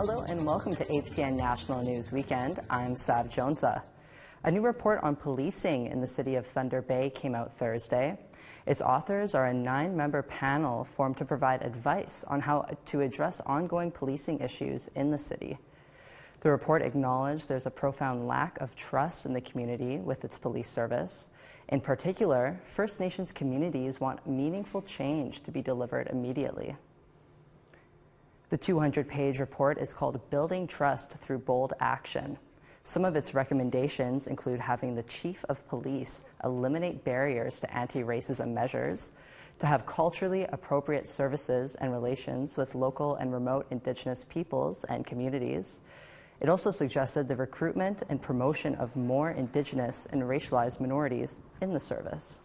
Hello and welcome to APTN National News Weekend. I'm Sav Jonesa. A new report on policing in the city of Thunder Bay came out Thursday. Its authors are a 9-member panel formed to provide advice on how to address ongoing policing issues in the city. The report acknowledged there's a profound lack of trust in the community with its police service. In particular, First Nations communities want meaningful change to be delivered immediately. The 200-page report is called Building Trust Through Bold Action. Some of its recommendations include having the Chief of Police eliminate barriers to anti-racism measures, to have culturally appropriate services and relations with local and remote Indigenous peoples and communities. It also suggested the recruitment and promotion of more Indigenous and racialized minorities in the service.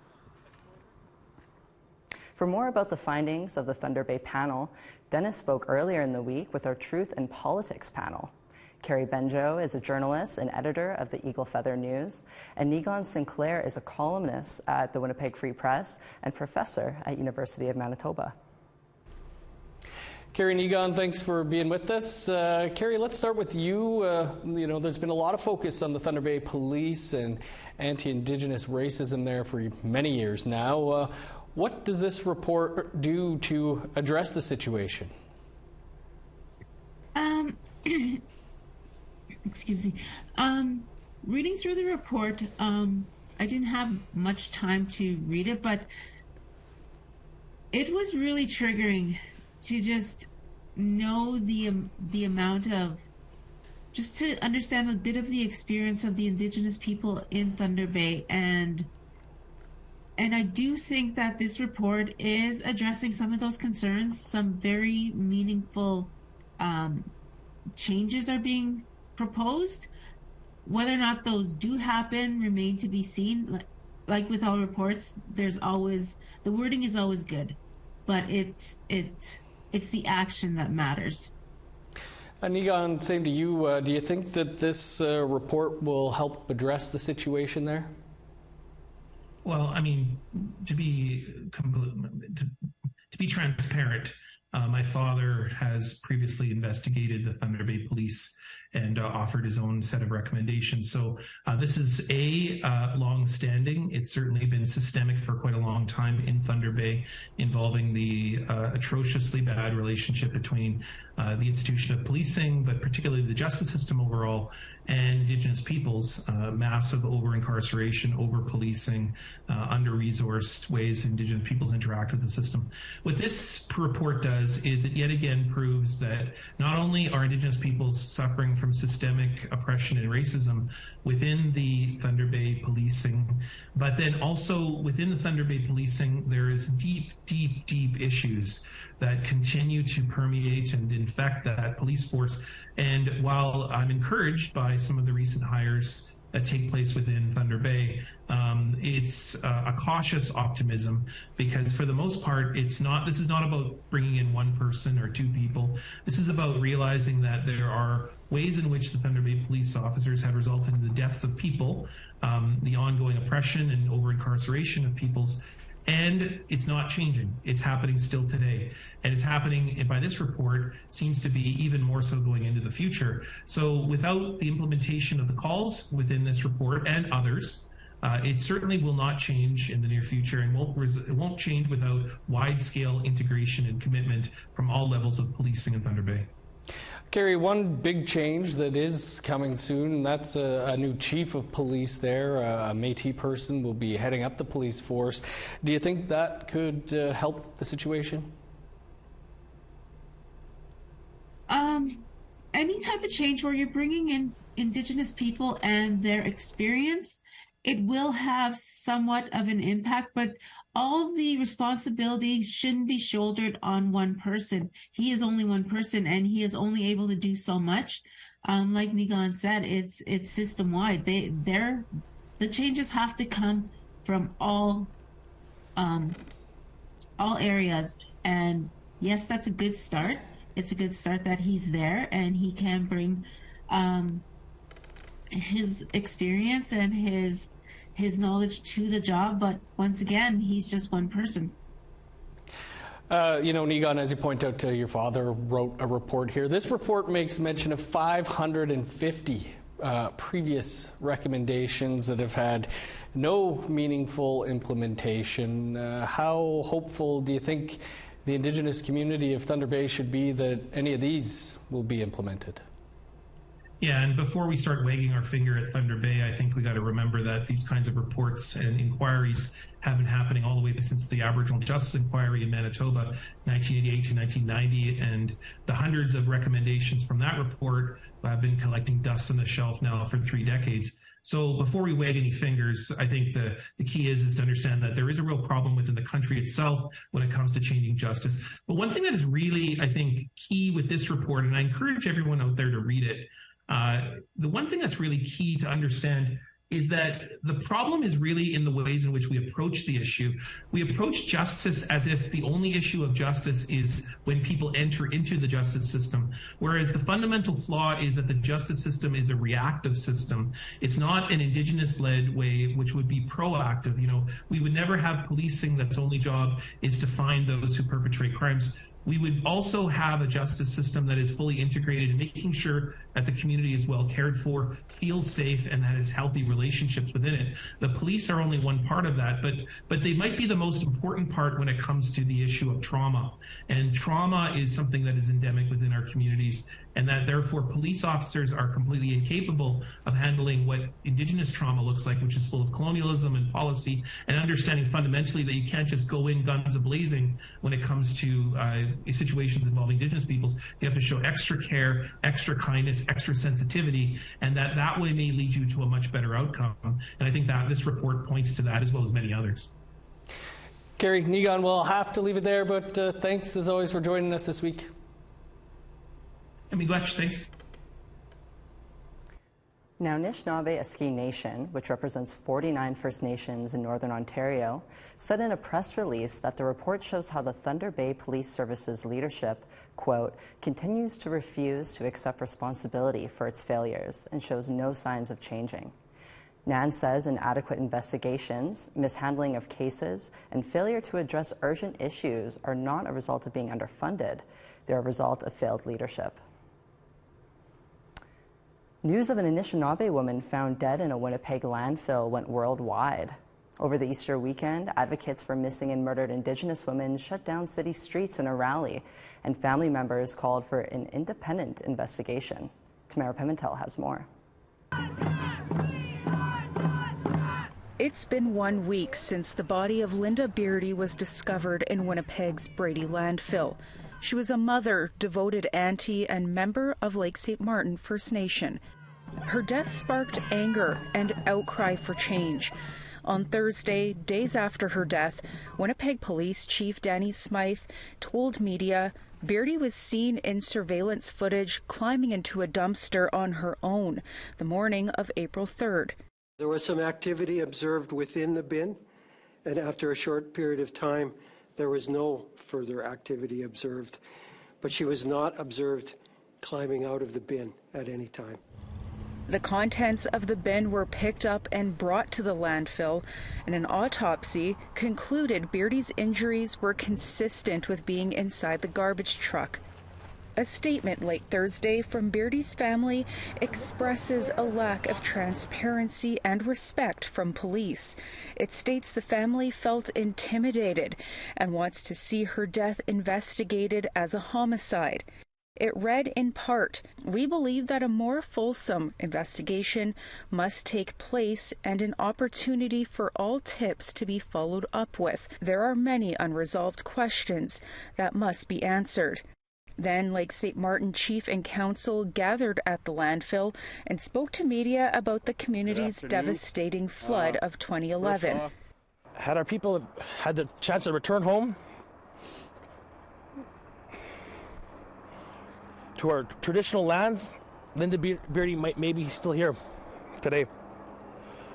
For more about the findings of the Thunder Bay panel, Dennis spoke earlier in the week with our Truth and Politics panel. Carrie Benjo is a journalist and editor of the Eagle Feather News, and Nigon Sinclair is a columnist at the Winnipeg Free Press and professor at University of Manitoba. Carrie, Nigon, thanks for being with us. Carrie, let's start with you. There's been a lot of focus on the Thunder Bay Police and anti-Indigenous racism there for many years now. What does this report do to address the situation? Excuse me. Reading through the report, I didn't have much time to read it, but it was really triggering to just know the amount of, just to understand a bit of the experience of the Indigenous people in Thunder Bay. And I do think that this report is addressing some of those concerns. Some very meaningful changes are being proposed. Whether or not those do happen remain to be seen. Like with all reports, there's always, the wording is always good, but it's the action that matters. Nigon, same to you. Do you think that this report will help address the situation there? Well, I mean, to be transparent, my father has previously investigated the Thunder Bay Police and offered his own set of recommendations. So this is long-standing. It's certainly been systemic for quite a long time in Thunder Bay, involving the atrociously bad relationship between the institution of policing, but particularly the justice system overall, and Indigenous peoples, massive over-incarceration, over-policing, under-resourced ways Indigenous peoples interact with the system. What this report does is it yet again proves that not only are Indigenous peoples suffering from systemic oppression and racism within the Thunder Bay policing, but then also within the Thunder Bay policing, there is deep, deep, deep issues that continue to permeate and infect that police force. And while I'm encouraged by some of the recent hires that take place within Thunder Bay, it's a cautious optimism, because for the most part, this is not about bringing in one person or two people. This is about realizing that there are ways in which the Thunder Bay police officers have resulted in the deaths of people, the ongoing oppression and over-incarceration of peoples. And it's not changing. It's happening still today. And it's happening, by this report, seems to be even more so going into the future. So without the implementation of the calls within this report and others, it certainly will not change in the near future, and it won't change without wide-scale integration and commitment from all levels of policing in Thunder Bay. Carrie, one big change that is coming soon, and that's a new chief of police there. A Métis person will be heading up the police force. Do you think that could help the situation? Any type of change where you're bringing in Indigenous people and their experience, it will have somewhat of an impact, but all the responsibility shouldn't be shouldered on one person. He is only one person, and he is only able to do so much. Like Nigon said, it's system-wide. The changes have to come from all areas. And yes, that's a good start. It's a good start that he's there and he can bring his experience and his knowledge to the job, but once again, he's just one person. Nigan, as you point out, your father wrote a report here. This report makes mention of 550 previous recommendations that have had no meaningful implementation. How hopeful do you think the Indigenous community of Thunder Bay should be that any of these will be implemented? Yeah, and before we start wagging our finger at Thunder Bay, I think we got to remember that these kinds of reports and inquiries have been happening all the way since the Aboriginal Justice Inquiry in Manitoba, 1988 to 1990, and the hundreds of recommendations from that report have been collecting dust on the shelf now for 3 decades. So before we wag any fingers, I think the key is to understand that there is a real problem within the country itself when it comes to changing justice. But one thing that is really, I think, key with this report, and I encourage everyone out there to read it, the one thing that's really key to understand is that the problem is really in the ways in which we approach the issue. We approach justice as if the only issue of justice is when people enter into the justice system, whereas the fundamental flaw is that the justice system is a reactive system. It's not an Indigenous-led way, which would be proactive. We would never have policing that's only job is to find those who perpetrate crimes. We would also have a justice system that is fully integrated in making sure that the community is well cared for, feels safe, and that has healthy relationships within it. The police are only one part of that, but they might be the most important part when it comes to the issue of trauma. And trauma is something that is endemic within our communities, and that therefore police officers are completely incapable of handling what Indigenous trauma looks like, which is full of colonialism and policy, and understanding fundamentally that you can't just go in guns a-blazing when it comes to situations involving Indigenous peoples. You have to show extra care, extra kindness, extra sensitivity, and that way may lead you to a much better outcome. And I think that this report points to that as well as many others. Kerry, Nigan, we'll have to leave it there, but thanks as always for joining us this week. Thanks. Now, Anishinaabe Ski Nation, which represents 49 First Nations in Northern Ontario, said in a press release that the report shows how the Thunder Bay Police Service's leadership, quote, continues to refuse to accept responsibility for its failures and shows no signs of changing. NAN says inadequate investigations, mishandling of cases, and failure to address urgent issues are not a result of being underfunded. They're a result of failed leadership. News of an Anishinaabe woman found dead in a Winnipeg landfill went worldwide. Over the Easter weekend, advocates for missing and murdered Indigenous women shut down city streets in a rally, and family members called for an independent investigation. Tamara Pimentel has more. It's been 1 week since the body of Linda Beardy was discovered in Winnipeg's Brady landfill. She was a mother, devoted auntie, and member of Lake St. Martin First Nation. Her death sparked anger and outcry for change. On Thursday, days after her death, Winnipeg Police Chief Danny Smythe told media Beardy was seen in surveillance footage climbing into a dumpster on her own the morning of April 3rd. There was some activity observed within the bin, and after a short period of time, there was no further activity observed, but she was not observed climbing out of the bin at any time. The contents of the bin were picked up and brought to the landfill, and an autopsy concluded Beardy's injuries were consistent with being inside the garbage truck. A statement late Thursday from Beardy's family expresses a lack of transparency and respect from police. It states the family felt intimidated and wants to see her death investigated as a homicide. It read in part, "We believe that a more fulsome investigation must take place and an opportunity for all tips to be followed up with. There are many unresolved questions that must be answered." Then Lake St. Martin Chief and Council gathered at the landfill and spoke to media about the community's devastating flood of 2011. Had our people had the chance to return home to our traditional lands, Linda Beardy might maybe still here today.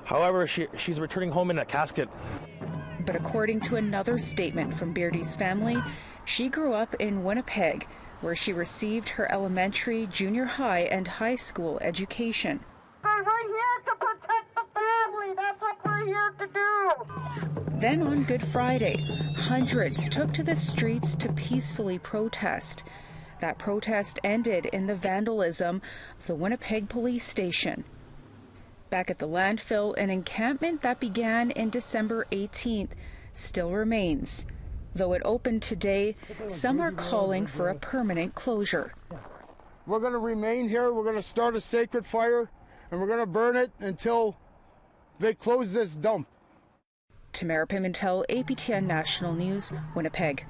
However, she's returning home in a casket. But according to another statement from Beardy's family, she grew up in Winnipeg, where she received her elementary, junior high, and high school education. We're here to protect the family. That's what we're here to do. Then on Good Friday, hundreds took to the streets to peacefully protest. That protest ended in the vandalism of the Winnipeg police station. Back at the landfill, an encampment that began in December 18th still remains. Though it opened today, some are calling for a permanent closure. We're going to remain here. We're going to start a sacred fire, and we're going to burn it until they close this dump. Tamara Pimentel, APTN National News, Winnipeg.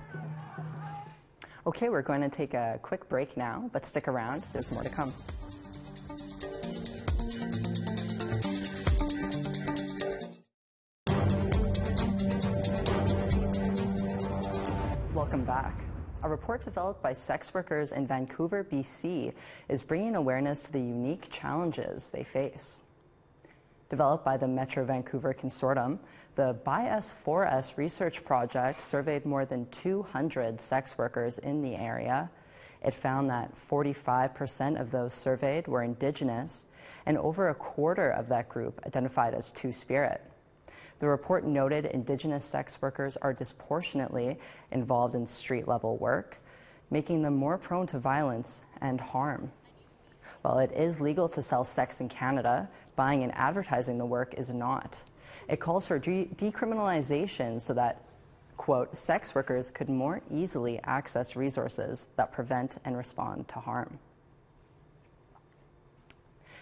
Okay, we're going to take a quick break now, but stick around. There's more to come. Welcome back. A report developed by sex workers in Vancouver, BC, is bringing awareness to the unique challenges they face. Developed by the Metro Vancouver Consortium, the By Us For Us research project surveyed more than 200 sex workers in the area. It found that 45% of those surveyed were Indigenous, and over a quarter of that group identified as Two-Spirit. The report noted Indigenous sex workers are disproportionately involved in street-level work, making them more prone to violence and harm. While it is legal to sell sex in Canada, buying and advertising the work is not. It calls for decriminalization so that, quote, sex workers could more easily access resources that prevent and respond to harm.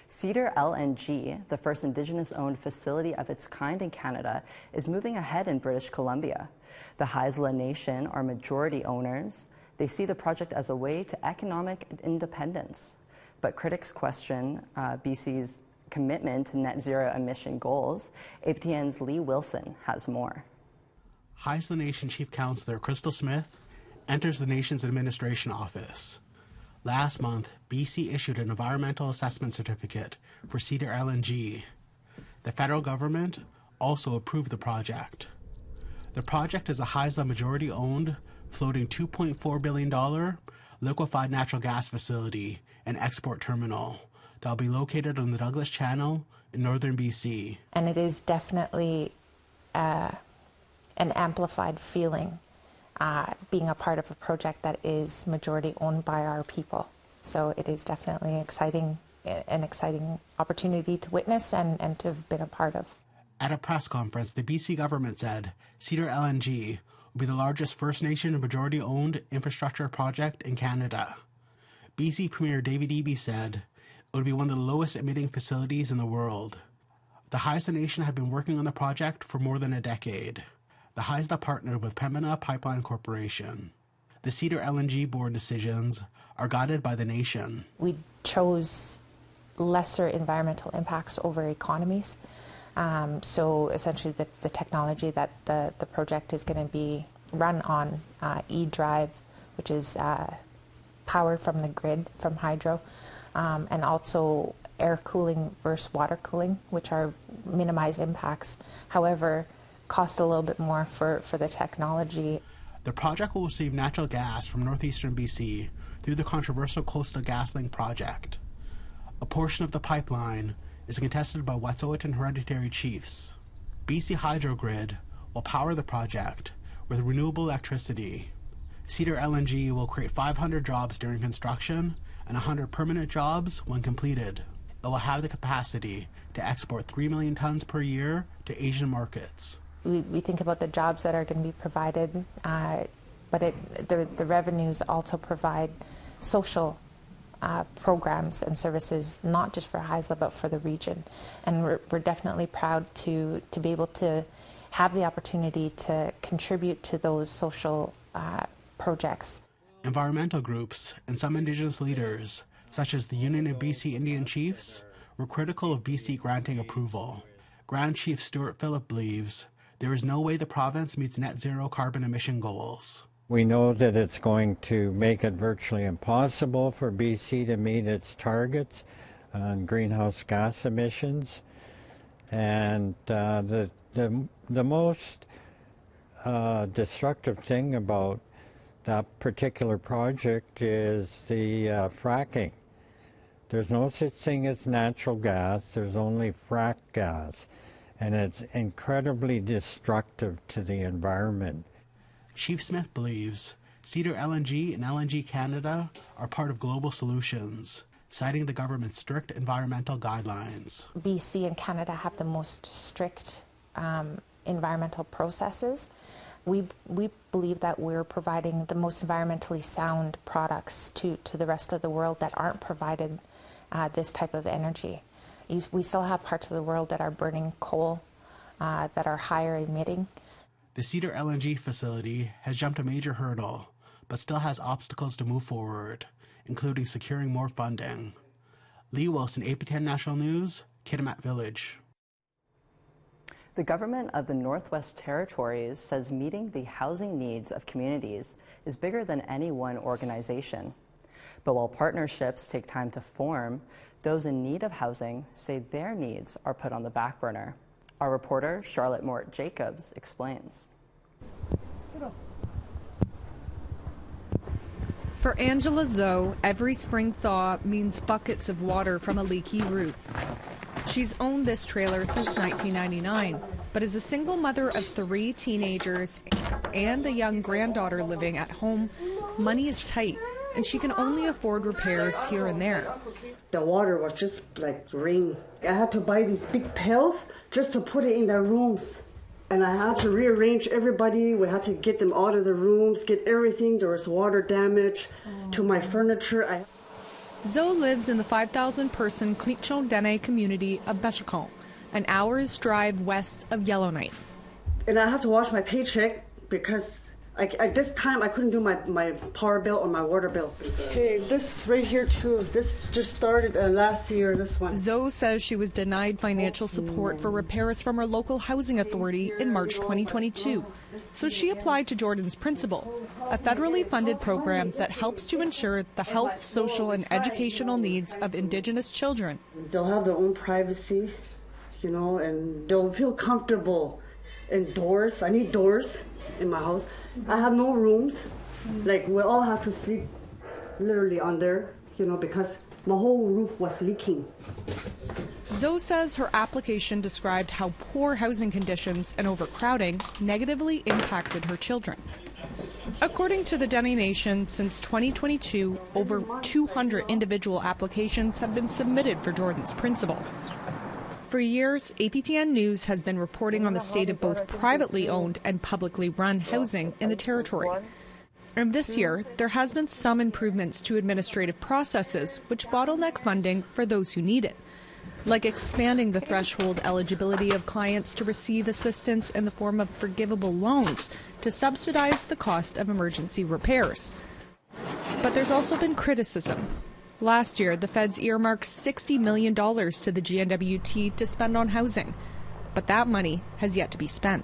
Cedar LNG, the first Indigenous-owned facility of its kind in Canada, is moving ahead in British Columbia. The Haisla Nation are majority owners. They see the project as a way to economic independence. But critics question BC's commitment to net zero emission goals. APTN's Lee Wilson has more. Haisla Nation Chief Councillor Crystal Smith enters the nation's administration office. Last month, BC issued an environmental assessment certificate for Cedar LNG. The federal government also approved the project. The project is a Haisla majority-owned, floating $2.4 billion liquefied natural gas facility and export terminal that will be located on the Douglas Channel in northern BC. And it is definitely an amplified feeling being a part of a project that is majority owned by our people. So it is definitely an exciting opportunity to witness and to have been a part of. At a press conference, the BC government said Cedar LNG will be the largest First Nation and majority-owned infrastructure project in Canada. BC Premier David Eby said it would be one of the lowest emitting facilities in the world. The Haisla Nation have been working on the project for more than a decade. The Haisla partnered with Pembina Pipeline Corporation. The Cedar LNG board decisions are guided by the nation. We chose lesser environmental impacts over economies. So essentially the technology that the project is going to be run on, e-drive, which is powered from the grid, from hydro, and also air cooling versus water cooling, which are minimized impacts. However, cost a little bit more for the technology. The project will receive natural gas from northeastern BC through the controversial Coastal GasLink project. A portion of the pipeline is contested by Wet'suwet'en hereditary chiefs. BC Hydro Grid will power the project with renewable electricity. Cedar LNG will create 500 jobs during construction and 100 permanent jobs when completed. It will have the capacity to export 3 million tons per year to Asian markets. We think about the jobs that are going to be provided, but the revenues also provide social programs and services, not just for Haisla, but for the region. And we're definitely proud to be able to have the opportunity to contribute to those social projects. Environmental groups and some Indigenous leaders, such as the Union of BC Indian Chiefs, were critical of BC granting approval. Grand Chief Stuart Phillip believes there is no way the province meets net zero carbon emission goals. We know that it's going to make it virtually impossible for BC to meet its targets on greenhouse gas emissions. And the most destructive thing about that particular project is the fracking. There's no such thing as natural gas, there's only fracked gas. and it's incredibly destructive to the environment. Chief Smith believes Cedar LNG and LNG Canada are part of global solutions, citing the government's strict environmental guidelines. BC and Canada have the most strict environmental processes. We believe that we're providing the most environmentally sound products to the rest of the world that aren't provided this type of energy. We still have parts of the world that are burning coal, that are higher emitting. The Cedar LNG facility has jumped a major hurdle, but still has obstacles to move forward, including securing more funding. Lee Wilson, APTN National News, Kitimat Village. The government of the Northwest Territories says meeting the housing needs of communities is bigger than any one organization. But while partnerships take time to form, those in need of housing say their needs are put on the back burner. Our reporter, Charlotte Mort Jacobs, explains. For Angela Zoe, every spring thaw means buckets of water from a leaky roof. She's owned this trailer since 1999, but as a single mother of 3 teenagers and a young granddaughter living at home, money is tight, and she can only afford repairs here and there. The water was just like rain. I had to buy these big pails just to put it in their rooms. And I had to rearrange everybody. We had to get them out of the rooms, get everything. There was water damage to my furniture. Zoe lives in the 5,000-person Cleachon-Dene community of Béchacon, an hour's drive west of Yellowknife. And I have to watch my paycheck because at this time I couldn't do my power bill or my water bill. Okay, this right here too, this just started last year, this one. Zoe says she was denied financial support for repairs from her local housing authority in March 2022. So she applied to Jordan's Principle, a federally funded program that helps to ensure the health, social, and educational needs of Indigenous children. They'll have their own privacy, you know, and they'll feel comfortable. And doors, I need doors in my house. I have no rooms. Like, we all have to sleep literally on there, you know, because my whole roof was leaking. Zoe says her application described how poor housing conditions and overcrowding negatively impacted her children. According to the Dene Nation, since 2022, over 200 individual applications have been submitted for Jordan's Principle. For years, APTN News has been reporting on the state of both privately owned and publicly run housing in the territory. And this year, there has been some improvements to administrative processes which bottleneck funding for those who need it, like expanding the threshold eligibility of clients to receive assistance in the form of forgivable loans to subsidize the cost of emergency repairs. But there's also been criticism. Last year, the feds earmarked $60 million to the GNWT to spend on housing, but that money has yet to be spent.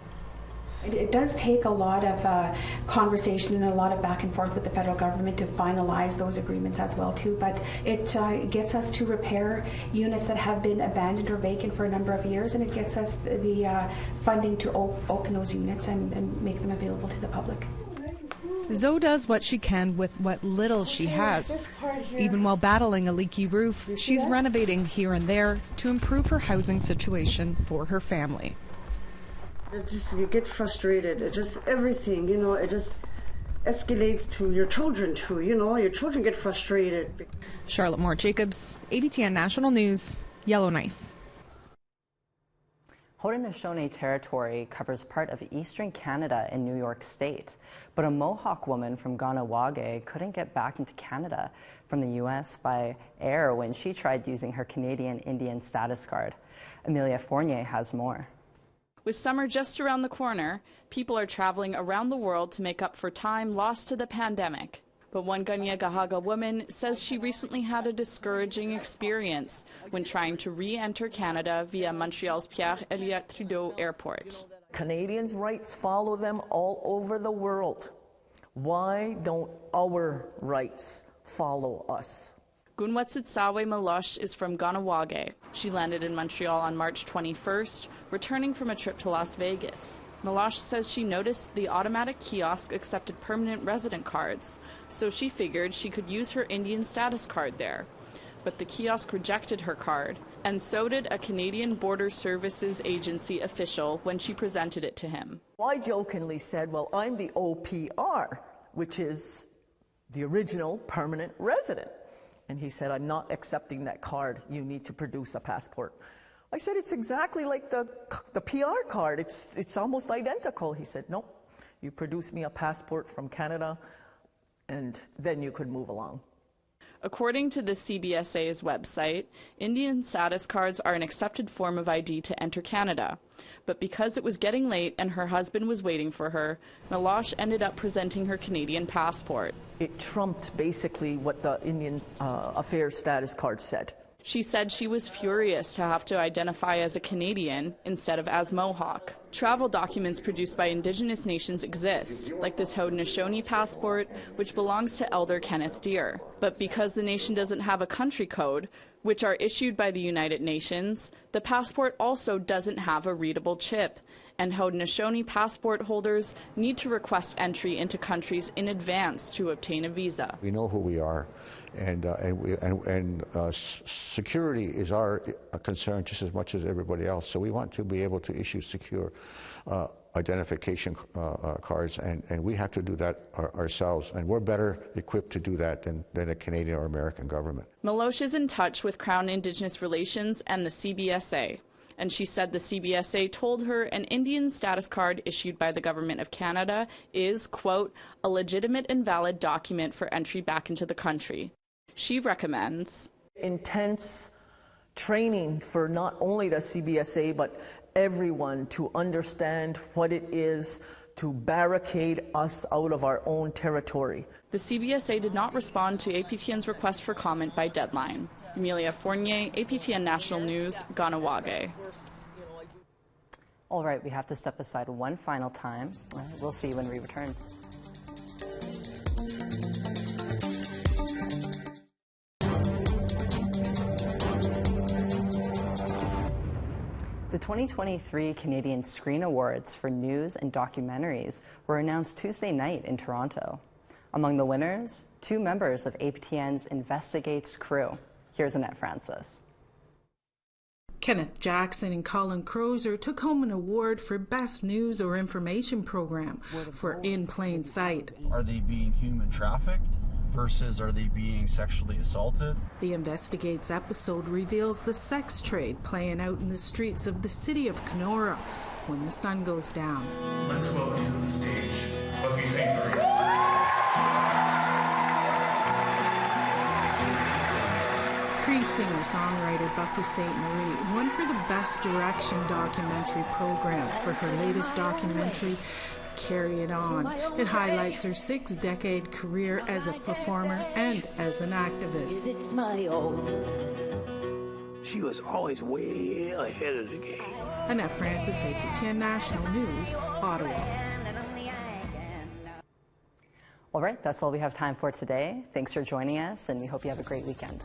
It does take a lot of conversation and a lot of back and forth with the federal government to finalize those agreements as well too, but it gets us to repair units that have been abandoned or vacant for a number of years, and it gets us the funding to open those units and make them available to the public. Zoe does what she can with what little she has. Even while battling a leaky roof, she's renovating here and there to improve her housing situation for her family. You get frustrated. It just everything, you know, it just escalates to your children too, you know, your children get frustrated. Charlotte Mort Jacobs, APTN National News, Yellowknife. Haudenosaunee Territory covers part of eastern Canada in New York State, but a Mohawk woman from Ganawage couldn't get back into Canada from the U.S. by air when she tried using her Canadian Indian status card. Amelia Fournier has more. With summer just around the corner, people are traveling around the world to make up for time lost to the pandemic. But one Kanien'kehá:ka woman says she recently had a discouraging experience when trying to re-enter Canada via Montreal's Pierre-Elliott Trudeau Airport. Canadians' rights follow them all over the world. Why don't our rights follow us? Gunwatsitsawe Malosh is from Ganawage. She landed in Montreal on March 21st, returning from a trip to Las Vegas. Malosh says she noticed the automatic kiosk accepted permanent resident cards, so she figured she could use her Indian status card there. but the kiosk rejected her card, and so did a Canadian Border Services Agency official when she presented it to him. I jokingly said, well, I'm the OPR, which is the original permanent resident. And he said, I'm not accepting that card. You need to produce a passport. I said, it's exactly like the PR card. It's almost identical. He said, no, you produce me a passport from Canada, and then you could move along. According to the CBSA's website, Indian status cards are an accepted form of ID to enter Canada. But because it was getting late and her husband was waiting for her, Meloche ended up presenting her Canadian passport. It trumped basically what the Indian Affairs status card said. She said she was furious to have to identify as a Canadian instead of as Mohawk. Travel documents produced by Indigenous nations exist, like this Haudenosaunee passport, which belongs to Elder Kenneth Deere. But because the nation doesn't have a country code, which are issued by the United Nations, the passport also doesn't have a readable chip, and Haudenosaunee passport holders need to request entry into countries in advance to obtain a visa. We know who we are, and security is our concern just as much as everybody else. So we want to be able to issue secure identification cards, and we have to do that ourselves. And we're better equipped to do that than a Canadian or American government. Meloche is in touch with Crown Indigenous Relations and the CBSA. And she said the CBSA told her an Indian status card issued by the Government of Canada is, quote, a legitimate and valid document for entry back into the country. She recommends intense training for not only the CBSA, but everyone to understand what it is to barricade us out of our own territory. The CBSA did not respond to APTN's request for comment by deadline. Amelia Fournier, APTN National News, Ganawage. All right, we have to step aside one final time. We'll see you when we return. The 2023 Canadian Screen Awards for News and Documentaries were announced Tuesday night in Toronto. Among the winners, 2 members of APTN's Investigates crew. Here's Annette Francis. Kenneth Jackson and Colin Crozer took home an award for Best News or Information Program for In Plain Sight. Are they being human trafficked versus are they being sexually assaulted? The Investigates episode reveals the sex trade playing out in the streets of the city of Kenora when the sun goes down. Let's welcome to the stage Buffy St. Marie. Cree singer-songwriter Buffy St. Marie won for the Best Direction Documentary Program for her latest documentary, Carry It On. It highlights her 6-decade career as a performer and as an activist. It's my own. She was always way ahead of the game. Annette Francis, APTN National News, Ottawa. All right, that's all we have time for today. Thanks for joining us, and we hope you have a great weekend.